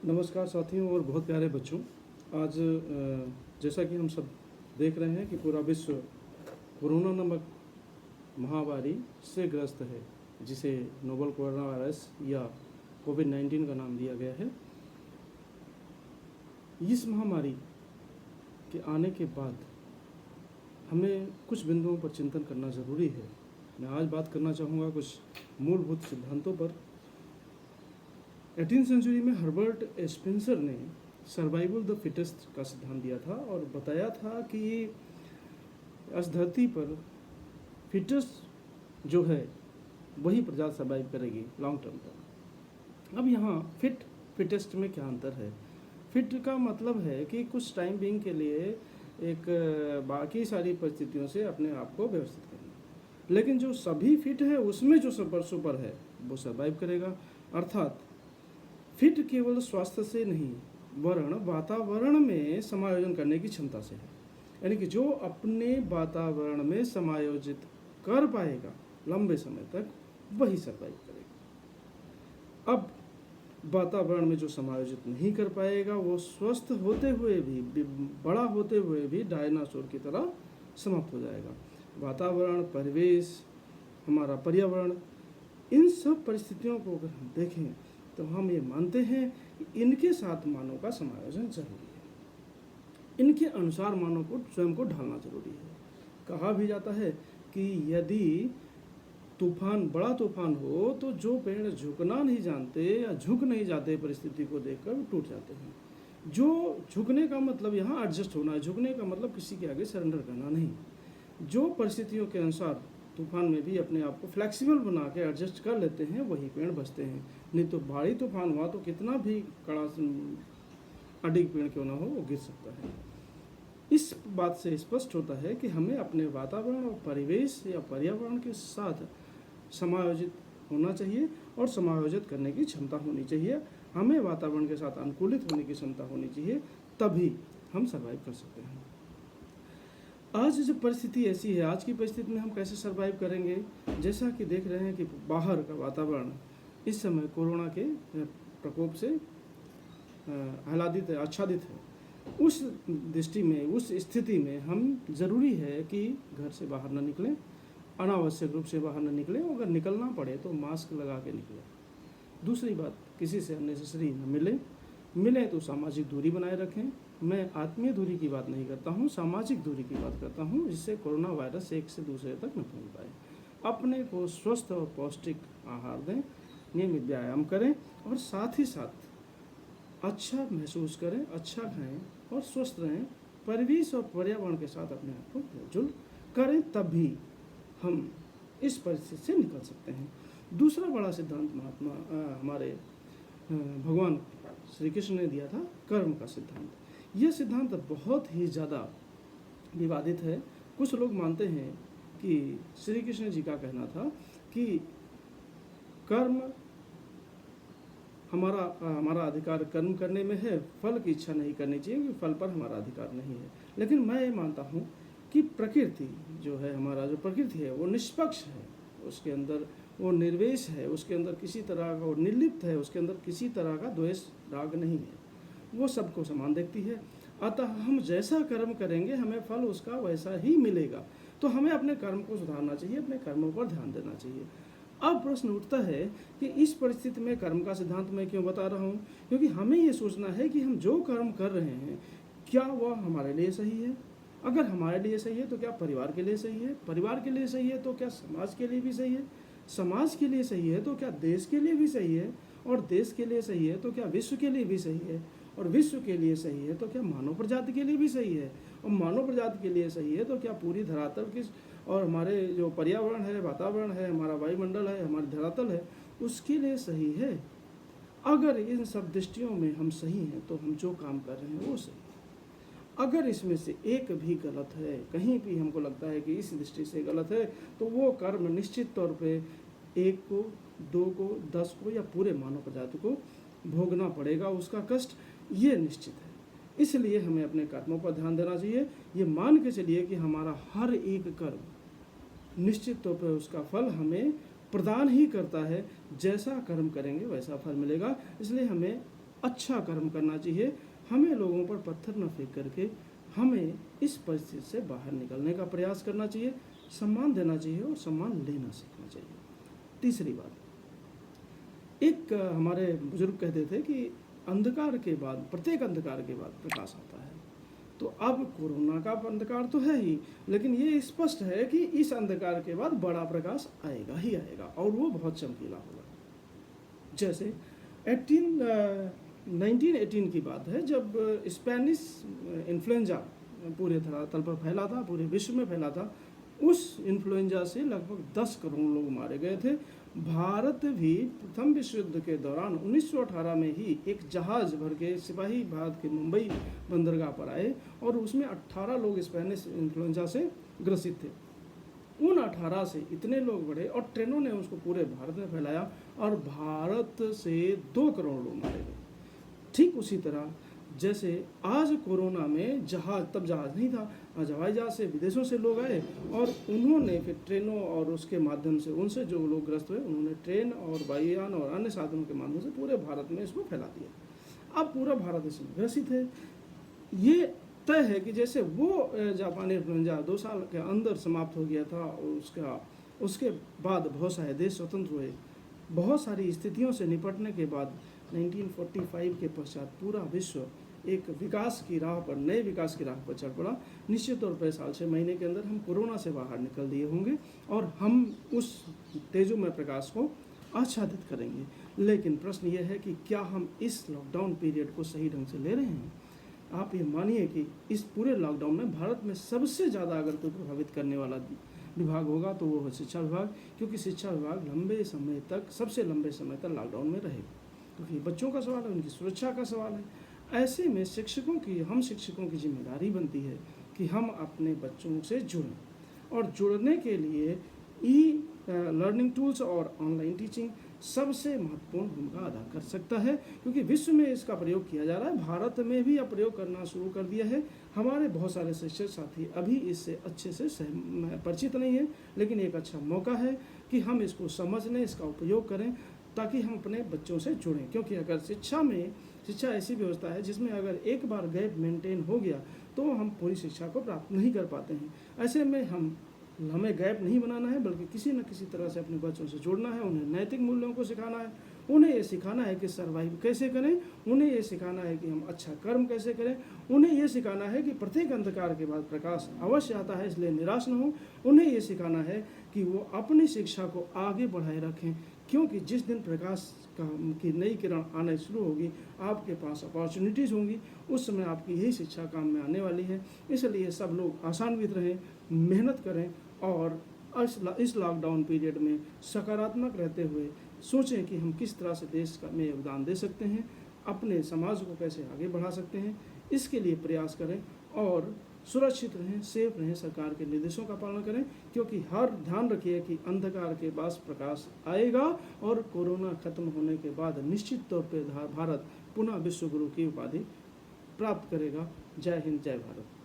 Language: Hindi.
नमस्कार साथियों और बहुत प्यारे बच्चों। आज जैसा कि हम सब देख रहे हैं कि पूरा विश्व कोरोना नामक महामारी से ग्रस्त है, जिसे नोवल कोरोना वायरस या कोविड-19 का नाम दिया गया है। इस महामारी के आने के बाद हमें कुछ बिंदुओं पर चिंतन करना ज़रूरी है। मैं आज बात करना चाहूँगा कुछ मूलभूत सिद्धांतों पर। 18वीं सेंचुरी में हर्बर्ट स्पेंसर ने सर्वाइवल द फिटेस्ट का सिद्धांत दिया था और बताया था कि इस धरती पर फिटेस्ट जो है वही प्रजाति सर्वाइव करेगी लॉन्ग टर्म पर। अब यहाँ फिटेस्ट में क्या अंतर है? फिट का मतलब है कि कुछ टाइम बीइंग के लिए एक बाकी सारी परिस्थितियों से अपने आप को व्यवस्थित करना, लेकिन जो सभी फिट है उसमें जो सुपर है वो सर्वाइव करेगा। अर्थात फिट केवल स्वास्थ्य से नहीं वर्ण वातावरण में समायोजन करने की क्षमता से है, यानी कि जो अपने वातावरण में समायोजित कर पाएगा लंबे समय तक वही सर्वाइव करेगा। अब वातावरण में जो समायोजित नहीं कर पाएगा वो स्वस्थ होते हुए भी बड़ा होते हुए भी डायनासोर की तरह समाप्त हो जाएगा। वातावरण, परिवेश, हमारा पर्यावरण, इन सब परिस्थितियों को अगर हम देखें तो हम ये मानते हैं कि इनके साथ मानव का समायोजन जरूरी है, इनके अनुसार मानव को स्वयं को ढालना जरूरी है। कहा भी जाता है कि यदि बड़ा तूफान हो तो जो पेड़ झुकना नहीं जानते या झुक नहीं जाते परिस्थिति को देखकर टूट जाते हैं। जो झुकने का मतलब यहाँ एडजस्ट होना है, झुकने का मतलब किसी के आगे सरेंडर करना नहीं। जो परिस्थितियों के अनुसार तूफान में भी अपने आप को फ्लेक्सिबल बना के एडजस्ट कर लेते हैं वही पेड़ बचते हैं। नहीं तो भारी तूफान हुआ तो कितना भी कड़ा अडिग पेड़ क्यों ना हो वो गिर सकता है। इस बात से स्पष्ट होता है कि हमें अपने वातावरण और परिवेश या पर्यावरण के साथ समायोजित होना चाहिए और समायोजित करने की क्षमता होनी चाहिए। हमें वातावरण के साथ अनुकूलित होने की क्षमता होनी चाहिए, तभी हम सर्वाइव कर सकते हैं। आज जो परिस्थिति ऐसी है, आज की परिस्थिति में हम कैसे सर्वाइव करेंगे? जैसा कि देख रहे हैं कि बाहर का वातावरण इस समय कोरोना के प्रकोप से आच्छादित है। उस दृष्टि में, उस स्थिति में हम ज़रूरी है कि घर से बाहर न निकलें, अनावश्यक रूप से बाहर न निकलें। अगर निकलना पड़े तो मास्क लगा के निकलें। दूसरी बात, किसी से अननेसेसरी न मिलें तो सामाजिक दूरी बनाए रखें। मैं आत्मीय दूरी की बात नहीं करता हूँ, सामाजिक दूरी की बात करता हूँ, जिससे कोरोना वायरस एक से दूसरे तक न पहुँच पाए। अपने को स्वस्थ और पौष्टिक आहार दें, नियमित व्यायाम करें और साथ ही साथ अच्छा महसूस करें, अच्छा खाएं और स्वस्थ रहें। परिवेश और पर्यावरण के साथ अपने आप को मिलजुल करें, तभी हम इस परिस्थिति से निकल सकते हैं। दूसरा बड़ा सिद्धांत हमारे भगवान श्री कृष्ण ने दिया था, कर्म का सिद्धांत। यह सिद्धांत बहुत ही ज़्यादा विवादित है। कुछ लोग मानते हैं कि श्री कृष्ण जी का कहना था कि कर्म हमारा अधिकार कर्म करने में है, फल की इच्छा नहीं करनी चाहिए क्योंकि फल पर हमारा अधिकार नहीं है। लेकिन मैं ये मानता हूँ कि प्रकृति जो है, हमारा जो प्रकृति है वो निष्पक्ष है, उसके अंदर वो निर्वेश है, उसके अंदर किसी तरह का वो निर्लिप्त है, उसके अंदर किसी तरह का द्वेष राग नहीं है, वो सबको समान देखती है। अतः हम जैसा कर्म करेंगे हमें फल उसका वैसा ही मिलेगा। तो हमें अपने कर्म को सुधारना चाहिए, अपने कर्मों पर ध्यान देना चाहिए। अब प्रश्न उठता है कि इस परिस्थिति में कर्म का सिद्धांत मैं क्यों बता रहा हूँ? क्योंकि हमें ये सोचना है कि हम जो कर्म कर रहे हैं क्या वह हमारे लिए सही है। अगर हमारे लिए सही है तो क्या परिवार के लिए सही है, परिवार के लिए सही है तो क्या समाज के लिए भी सही है, समाज के लिए सही है तो क्या देश के लिए भी सही है, और देश के लिए सही है तो क्या विश्व के लिए भी सही है, और विश्व के लिए सही है तो क्या मानव प्रजाति के लिए भी सही है, और मानव प्रजाति के लिए सही है तो क्या पूरी धरातल की और हमारे जो पर्यावरण है, वातावरण है, हमारा वायुमंडल है, हमारी धरातल है, उसके लिए सही है। अगर इन सब दृष्टियों में हम सही हैं तो हम जो काम कर रहे हैं वो सही है। अगर इसमें से एक भी गलत है, कहीं भी हमको लगता है कि इस दृष्टि से गलत है, तो वो कर्म निश्चित तौर पे एक को, दो को, 10 को या पूरे मानव प्रजाति को भोगना पड़ेगा उसका कष्ट, ये निश्चित है। इसलिए हमें अपने कर्मों पर ध्यान देना चाहिए। ये मान के चलिए कि हमारा हर एक कर्म निश्चित तौर पर उसका फल हमें प्रदान ही करता है। जैसा कर्म करेंगे वैसा फल मिलेगा। इसलिए हमें अच्छा कर्म करना चाहिए। हमें लोगों पर पत्थर न फेंक करके हमें इस परिस्थिति से बाहर निकलने का प्रयास करना चाहिए, सम्मान देना चाहिए और सम्मान लेना सीखना चाहिए। तीसरी बात, एक हमारे बुजुर्ग कहते थे कि अंधकार के बाद, प्रत्येक अंधकार के बाद प्रकाश आता है। तो अब कोरोना का अंधकार तो है ही, लेकिन ये स्पष्ट है कि इस अंधकार के बाद बड़ा प्रकाश आएगा ही आएगा, और वो बहुत चमकीला होगा। जैसे 1918 की बात है, जब स्पेनिश इन्फ्लुएंजा पूरे तल पर फैला था, पूरे विश्व में फैला था। उस इन्फ्लुएंजा से लगभग 10 करोड़ लोग मारे गए थे। भारत भी प्रथम विश्व युद्ध के दौरान 1918 में ही एक जहाज़ भर के सिपाही भारत के मुंबई बंदरगाह पर आए, और उसमें 18 लोग स्पेनिश इन्फ्लुएंजा से ग्रसित थे। उन 18 से इतने लोग बढ़े और ट्रेनों ने उसको पूरे भारत में फैलाया, और भारत से 2 करोड़ लोग मारे गए। ठीक उसी तरह जैसे आज कोरोना में जहाज, तब जहाज नहीं था, आज हवाई जहाज से विदेशों से लोग आए, और उन्होंने फिर ट्रेनों और उसके माध्यम से, उनसे जो लोग ग्रस्त हुए, उन्होंने ट्रेन और वायुयान और अन्य साधनों के माध्यम से पूरे भारत में इसको फैला दिया। अब पूरा भारत इसमें ग्रसित है। ये तय है कि जैसे वो जापानी इन्फ्लुएंजा 2 साल के अंदर समाप्त हो गया था, और उसके बाद बहुत सारे देश स्वतंत्र हुए। बहुत सारी स्थितियों से निपटने के बाद 1945 के पश्चात पूरा विश्व एक विकास की राह पर, नए विकास की राह पर चढ़ पड़ा। निश्चित तौर पर साल 6 महीने के अंदर हम कोरोना से बाहर निकल दिए होंगे, और हम उस तेजोमय प्रकाश को आच्छादित करेंगे। लेकिन प्रश्न यह है कि क्या हम इस लॉकडाउन पीरियड को सही ढंग से ले रहे हैं? आप ये मानिए कि इस पूरे लॉकडाउन में भारत में सबसे ज़्यादा अगर कोई प्रभावित करने वाला विभाग होगा तो वो है शिक्षा विभाग, क्योंकि शिक्षा विभाग लंबे समय तक, सबसे लंबे समय तक लॉकडाउन में रहेगा, क्योंकि बच्चों का सवाल है, उनकी सुरक्षा का सवाल है। ऐसे में हम शिक्षकों की जिम्मेदारी बनती है कि हम अपने बच्चों से जुड़ें, और जुड़ने के लिए ई लर्निंग टूल्स और ऑनलाइन टीचिंग सबसे महत्वपूर्ण भूमिका अदा कर सकता है, क्योंकि विश्व में इसका प्रयोग किया जा रहा है। भारत में भी अब प्रयोग करना शुरू कर दिया है। हमारे बहुत सारे शिक्षक साथी अभी इससे अच्छे से परिचित नहीं है, लेकिन एक अच्छा मौका है कि हम इसको समझ लें, इसका उपयोग करें, ताकि हम अपने बच्चों से जुड़ें। क्योंकि अगर शिक्षा ऐसी व्यवस्था है जिसमें अगर एक बार गैप मेंटेन हो गया तो हम पूरी शिक्षा को प्राप्त नहीं कर पाते हैं। ऐसे में हमें गैप नहीं बनाना है, बल्कि किसी न किसी तरह से अपने बच्चों से जुड़ना है, उन्हें नैतिक मूल्यों को सिखाना है, उन्हें ये सिखाना है कि सर्वाइव कैसे करें, उन्हें ये सिखाना है कि हम अच्छा कर्म कैसे करें, उन्हें ये सिखाना है कि प्रत्येक अंधकार के बाद प्रकाश अवश्य आता है, इसलिए निराश न हो। उन्हें ये सिखाना है कि वो अपनी शिक्षा को आगे बढ़ाए रखें, क्योंकि जिस दिन प्रकाश की नई किरण आने शुरू होगी, आपके पास अपॉर्चुनिटीज़ होंगी, उस समय आपकी यही शिक्षा काम में आने वाली है। इसलिए सब लोग आशान्वित रहें, मेहनत करें, और इस लॉकडाउन पीरियड में सकारात्मक रहते हुए सोचें कि हम किस तरह से देश में योगदान दे सकते हैं, अपने समाज को कैसे आगे बढ़ा सकते हैं। इसके लिए प्रयास करें और सुरक्षित रहें, सेफ रहें, सरकार के निर्देशों का पालन करें, क्योंकि हर ध्यान रखिए कि अंधकार के बाद प्रकाश आएगा, और कोरोना खत्म होने के बाद निश्चित तौर पर भारत पुनः विश्व गुरु की उपाधि प्राप्त करेगा। जय हिंद, जय भारत।